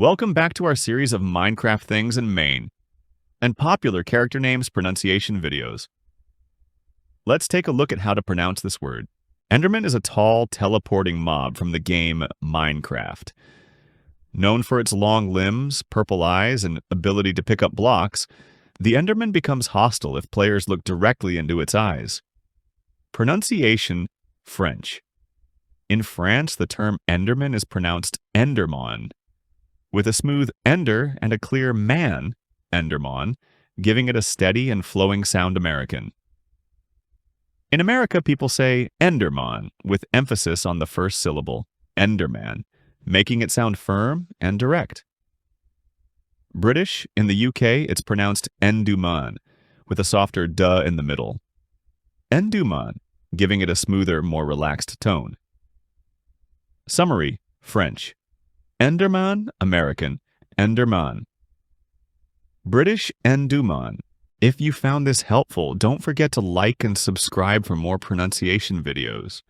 Welcome back to our series of Minecraft things in Maine and popular character names pronunciation videos. Let's take a look at how to pronounce this word. Enderman is a tall, teleporting mob from the game Minecraft. Known for its long limbs, purple eyes, and ability to pick up blocks, the Enderman becomes hostile if players look directly into its eyes. Pronunciation: French. In France, the term Enderman is pronounced En-dair-man, with a smooth ender and a clear man, En-dair-man, giving it a steady and flowing sound American. In America, people say Enderman, with emphasis on the first syllable, Enderman, making it sound firm and direct. British, in the UK, it's pronounced En-duh-mun, with a softer duh in the middle. En-duh-mun, giving it a smoother, more relaxed tone. Summary: French. Enderman, American, En-dair-man. British, En-duh-mun. If you found this helpful, don't forget to like and subscribe for more pronunciation videos.